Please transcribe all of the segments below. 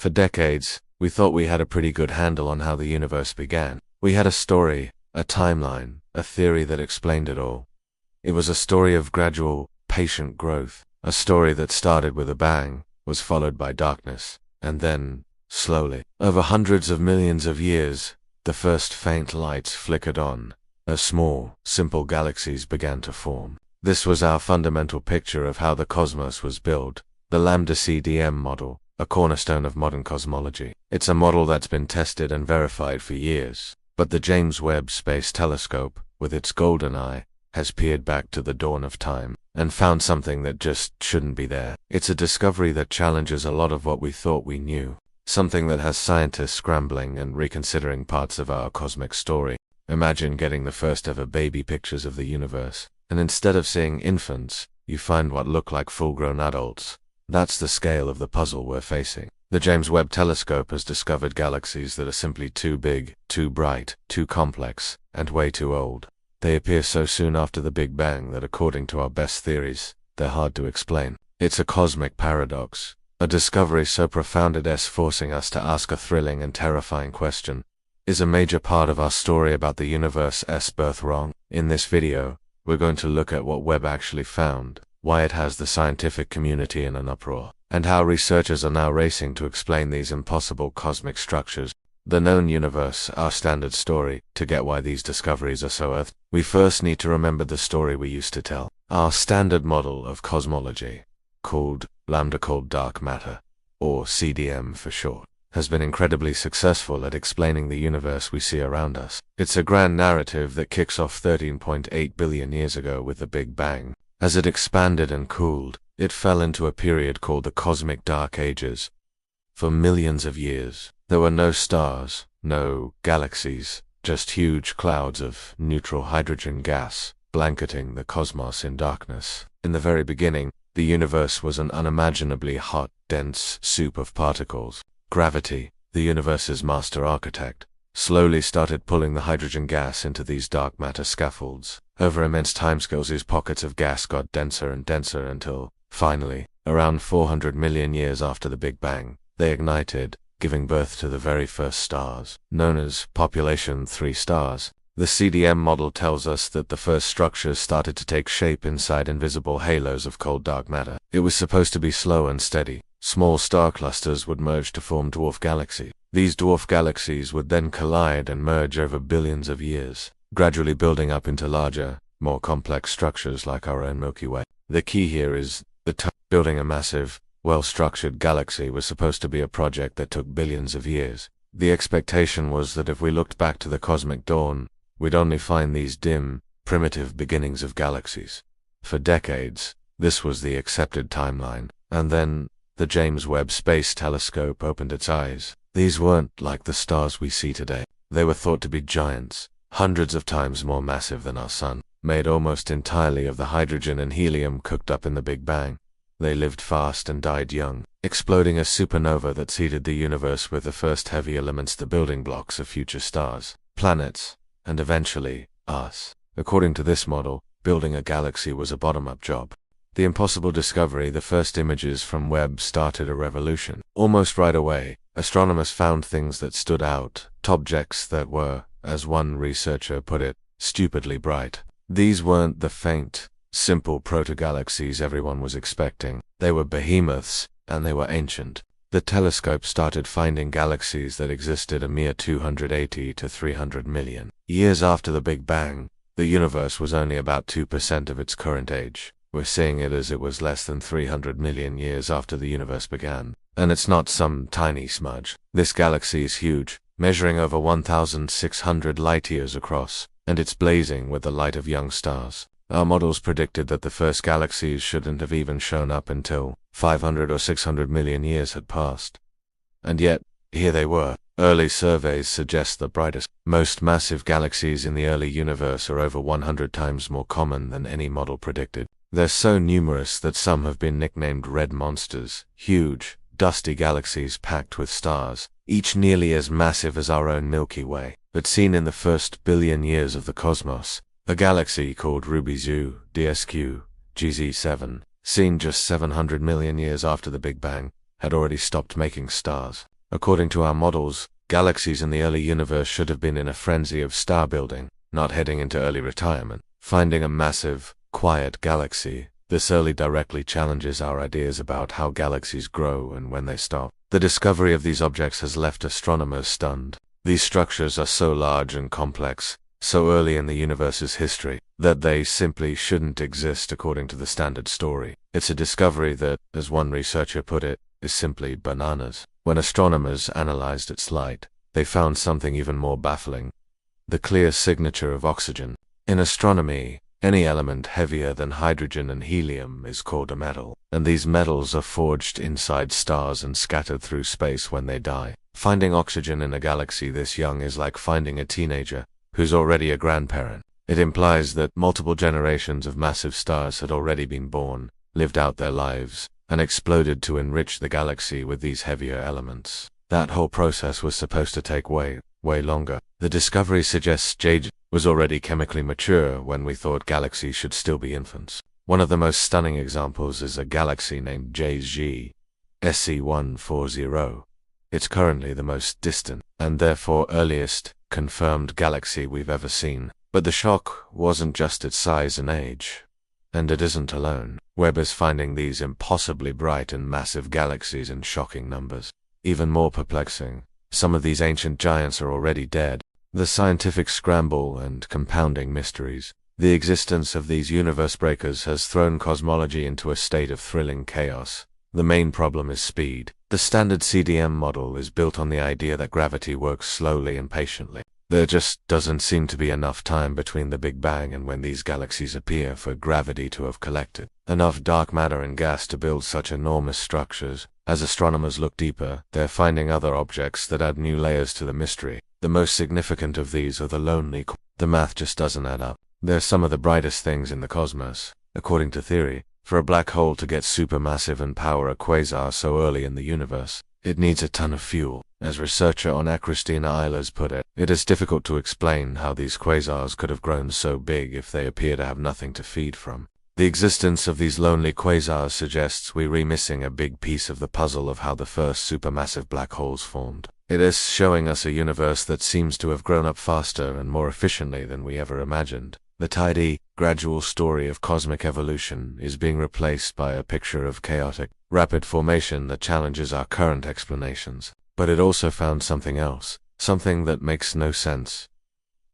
For decades, we thought we had a pretty good handle on how the universe began. We had a story, a timeline, a theory that explained it all. It was a story of gradual, patient growth, a story that started with a bang, was followed by darkness, and then, slowly, over hundreds of millions of years, the first faint lights flickered on, as small, simple galaxies began to form. This was our fundamental picture of how the cosmos was built, the lambda CDM model, a cornerstone of modern cosmology. It's a model that's been tested and verified for years, but the James Webb Space Telescope, with its golden eye, has peered back to the dawn of time and found something that just shouldn't be there. It's a discovery that challenges a lot of what we thought we knew, something that has scientists scrambling and reconsidering parts of our cosmic story. Imagine getting the first ever baby pictures of the universe, and instead of seeing infants, you find what look like full-grown adults. That's the scale of the puzzle we're facing. The James Webb Telescope has discovered galaxies that are simply too big, too bright, too complex, and way too old. They appear so soon after the Big Bang that according to our best theories, they're hard to explain. It's a cosmic paradox, a discovery so profound it's forcing us to ask a thrilling and terrifying question. Is a major part of our story about the universe's birth wrong? In this video, we're going to look at what Webb actually found, why it has the scientific community in an uproar, and how researchers are now racing to explain these impossible cosmic structures. The known universe, our standard story. To get why these discoveries are so earth, we first need to remember the story we used to tell. Our standard model of cosmology, called dark matter, or CDM for short, has been incredibly successful at explaining the universe we see around us. It's a grand narrative that kicks off 13.8 billion years ago with the Big Bang. As it expanded and cooled, it fell into a period called the Cosmic Dark Ages. For millions of years, there were no stars, no galaxies, just huge clouds of neutral hydrogen gas, blanketing the cosmos in darkness. In the very beginning, the universe was an unimaginably hot, dense soup of particles. Gravity, the universe's master architect, slowly started pulling the hydrogen gas into these dark matter scaffolds. Over immense timescales, these pockets of gas got denser and denser until, finally, around 400 million years after the Big Bang, they ignited, giving birth to the very first stars, known as population 3 stars. The CDM model tells us that the first structures started to take shape inside invisible halos of cold dark matter. It was supposed to be slow and steady. Small star clusters would merge to form dwarf galaxies. These dwarf galaxies would then collide and merge over billions of years, gradually building up into larger, more complex structures like our own Milky Way. The key here is building a massive, well-structured galaxy was supposed to be a project that took billions of years. The expectation was that if we looked back to the cosmic dawn, we'd only find these dim, primitive beginnings of galaxies. For decades, this was the accepted timeline. And then, the James Webb Space Telescope opened its eyes. These weren't like the stars we see today. They were thought to be giants, hundreds of times more massive than our sun, made almost entirely of the hydrogen and helium cooked up in the Big Bang. They lived fast and died young, exploding a supernova that seeded the universe with the first heavy elements, the building blocks of future stars, planets, and eventually, us. According to this model, building a galaxy was a bottom-up job. The impossible discovery, the first images from Webb, started a revolution. Almost right away, astronomers found things that stood out, objects that were, as one researcher put it, stupidly bright. These weren't the faint, simple proto-galaxies everyone was expecting. They were behemoths, and they were ancient. The telescope started finding galaxies that existed a mere 280 to 300 million years after the Big Bang. The universe was only about 2% of its current age. We're seeing it as it was less than 300 million years after the universe began. And it's not some tiny smudge. This galaxy is huge, measuring over 1,600 light-years across, and it's blazing with the light of young stars. Our models predicted that the first galaxies shouldn't have even shown up until 500 or 600 million years had passed. And yet, here they were. Early surveys suggest the brightest, most massive galaxies in the early universe are over 100 times more common than any model predicted. They're so numerous that some have been nicknamed red monsters, huge, dusty galaxies packed with stars, each nearly as massive as our own Milky Way. But seen in the first billion years of the cosmos, a galaxy called Ruby-Zu, DSQ, GZ7, seen just 700 million years after the Big Bang, had already stopped making stars. According to our models, galaxies in the early universe should have been in a frenzy of star building, not heading into early retirement. Finding a massive, quiet galaxy this early directly challenges our ideas about how galaxies grow and when they stop. The discovery of these objects has left astronomers stunned. These structures are so large and complex, so early in the universe's history, that they simply shouldn't exist according to the standard story. It's a discovery that, as one researcher put it, is simply bananas. When astronomers analyzed its light, they found something even more baffling: the clear signature of oxygen. In astronomy, any element heavier than hydrogen and helium is called a metal, and these metals are forged inside stars and scattered through space when they die. Finding oxygen in a galaxy this young is like finding a teenager who's already a grandparent. It implies that multiple generations of massive stars had already been born, lived out their lives, and exploded to enrich the galaxy with these heavier elements. That whole process was supposed to take way longer. The discovery suggests Jade was already chemically mature when we thought galaxies should still be infants. One of the most stunning examples is a galaxy named JG SC140. It's currently the most distant, and therefore earliest, confirmed galaxy we've ever seen. But the shock wasn't just its size and age. And it isn't alone. Webb is finding these impossibly bright and massive galaxies in shocking numbers. Even more perplexing, some of these ancient giants are already dead. The scientific scramble and compounding mysteries. The existence of these universe breakers has thrown cosmology into a state of thrilling chaos. The main problem is speed. The standard CDM model is built on the idea that gravity works slowly and patiently. There just doesn't seem to be enough time between the Big Bang and when these galaxies appear for gravity to have collected enough dark matter and gas to build such enormous structures. As astronomers look deeper, they're finding other objects that add new layers to the mystery. The most significant of these are the lonely The math just doesn't add up. They're some of the brightest things in the cosmos. According to theory, for a black hole to get supermassive and power a quasar so early in the universe, it needs a ton of fuel. As researcher Anna Christina Eilers put it, it is difficult to explain how these quasars could have grown so big if they appear to have nothing to feed from. The existence of these lonely quasars suggests we're missing a big piece of the puzzle of how the first supermassive black holes formed. It is showing us a universe that seems to have grown up faster and more efficiently than we ever imagined. The tidy, gradual story of cosmic evolution is being replaced by a picture of chaotic, rapid formation that challenges our current explanations. But it also found something else, something that makes no sense.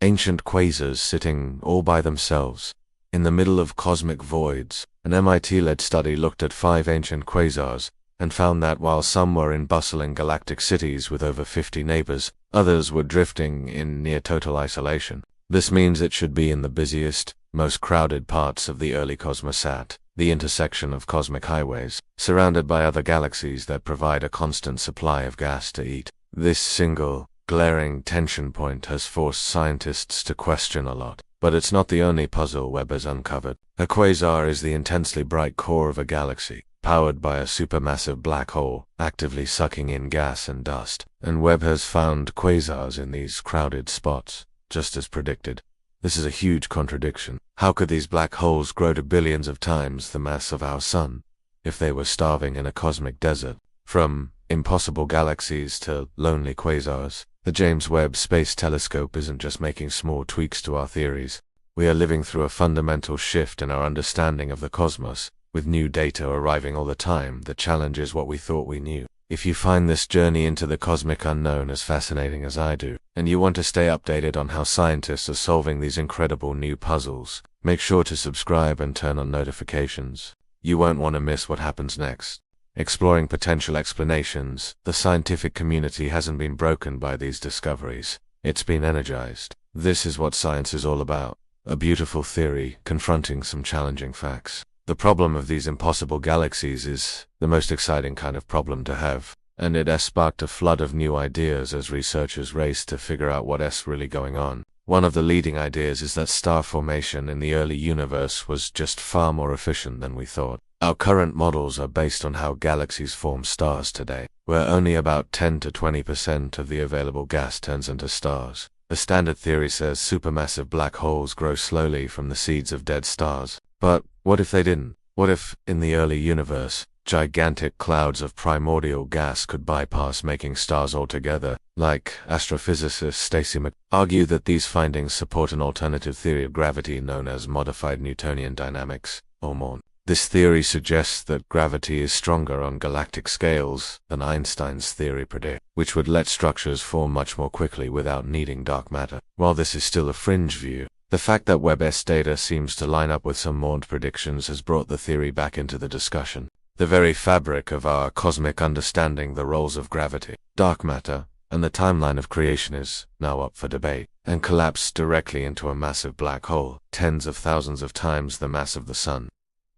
Ancient quasars sitting all by themselves, in the middle of cosmic voids. An MIT-led study looked at 5 ancient quasars, and found that while some were in bustling galactic cities with over 50 neighbors, others were drifting in near total isolation. This means it should be in the busiest, most crowded parts of the early cosmosat, the intersection of cosmic highways, surrounded by other galaxies that provide a constant supply of gas to eat. This single, glaring tension point has forced scientists to question a lot. But it's not the only puzzle Webb has uncovered. A quasar is the intensely bright core of a galaxy, powered by a supermassive black hole, actively sucking in gas and dust. And Webb has found quasars in these crowded spots, just as predicted. This is a huge contradiction. How could these black holes grow to billions of times the mass of our sun, if they were starving in a cosmic desert? From impossible galaxies to lonely quasars, the James Webb Space Telescope isn't just making small tweaks to our theories. We are living through a fundamental shift in our understanding of the cosmos, with new data arriving all the time that challenges what we thought we knew. If you find this journey into the cosmic unknown as fascinating as I do, and you want to stay updated on how scientists are solving these incredible new puzzles, make sure to subscribe and turn on notifications. You won't want to miss what happens next. Exploring potential explanations, the scientific community hasn't been broken by these discoveries. It's been energized. This is what science is all about. A beautiful theory confronting some challenging facts. The problem of these impossible galaxies is the most exciting kind of problem to have, and it has sparked a flood of new ideas as researchers race to figure out what's really going on. One of the leading ideas is that star formation in the early universe was just far more efficient than we thought. Our current models are based on how galaxies form stars today, where only about 10 to 20% of the available gas turns into stars. The standard theory says supermassive black holes grow slowly from the seeds of dead stars. But what if they didn't? What if, in the early universe, gigantic clouds of primordial gas could bypass making stars altogether, like astrophysicist Stacy argue that these findings support an alternative theory of gravity known as modified Newtonian dynamics, or MON. This theory suggests that gravity is stronger on galactic scales than Einstein's theory predicted, which would let structures form much more quickly without needing dark matter. While this is still a fringe view, the fact that Webb's data seems to line up with some MOND predictions has brought the theory back into the discussion. The very fabric of our cosmic understanding, the roles of gravity, dark matter, and the timeline of creation is now up for debate, and collapsed directly into a massive black hole, tens of thousands of times the mass of the Sun.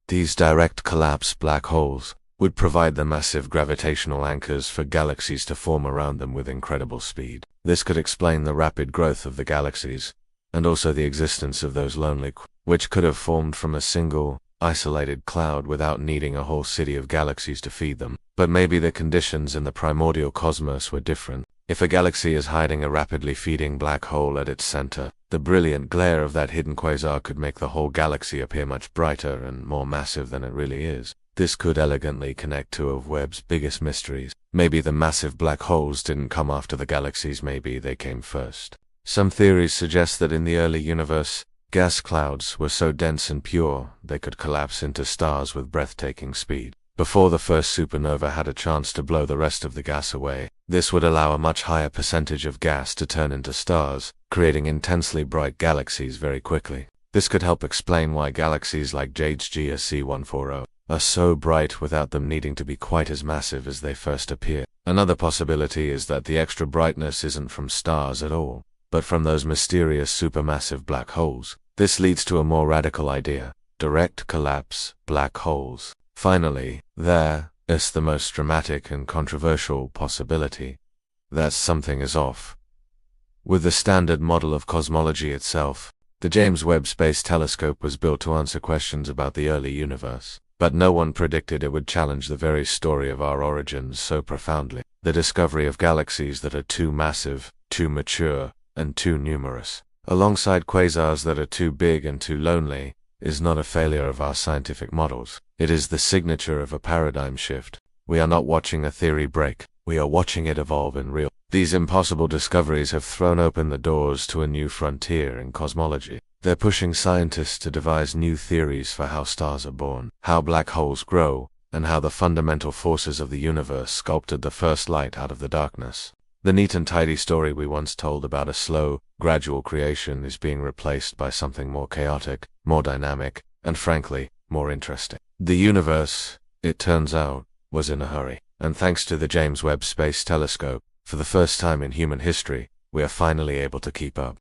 These direct collapse black holes would provide the massive gravitational anchors for galaxies to form around them with incredible speed. This could explain the rapid growth of the galaxies, and also the existence of those lonely which could have formed from a single, isolated cloud without needing a whole city of galaxies to feed them. But maybe the conditions in the primordial cosmos were different. If a galaxy is hiding a rapidly feeding black hole at its center, the brilliant glare of that hidden quasar could make the whole galaxy appear much brighter and more massive than it really is. This could elegantly connect two of Webb's biggest mysteries. Maybe the massive black holes didn't come after the galaxies, maybe they came first. Some theories suggest that in the early universe, gas clouds were so dense and pure they could collapse into stars with breathtaking speed. Before the first supernova had a chance to blow the rest of the gas away, this would allow a much higher percentage of gas to turn into stars, creating intensely bright galaxies very quickly. This could help explain why galaxies like JHG C140 are so bright without them needing to be quite as massive as they first appear. Another possibility is that the extra brightness isn't from stars at all, but from those mysterious supermassive black holes. This leads to a more radical idea: direct collapse black holes. Finally, there is the most dramatic and controversial possibility that something is off with the standard model of cosmology itself. The James Webb Space Telescope was built to answer questions about the early universe, but no one predicted it would challenge the very story of our origins so profoundly. The discovery of galaxies that are too massive, too mature, and too numerous, alongside quasars that are too big and too lonely, is not a failure of our scientific models. It is the signature of a paradigm shift. We are not watching a theory break, we are watching it evolve in real. These impossible discoveries have thrown open the doors to a new frontier in cosmology. They're pushing scientists to devise new theories for how stars are born, how black holes grow, and how the fundamental forces of the universe sculpted the first light out of the darkness. The neat and tidy story we once told about a slow, gradual creation is being replaced by something more chaotic, more dynamic, and frankly, more interesting. The universe, it turns out, was in a hurry, and thanks to the James Webb Space Telescope, for the first time in human history, we are finally able to keep up.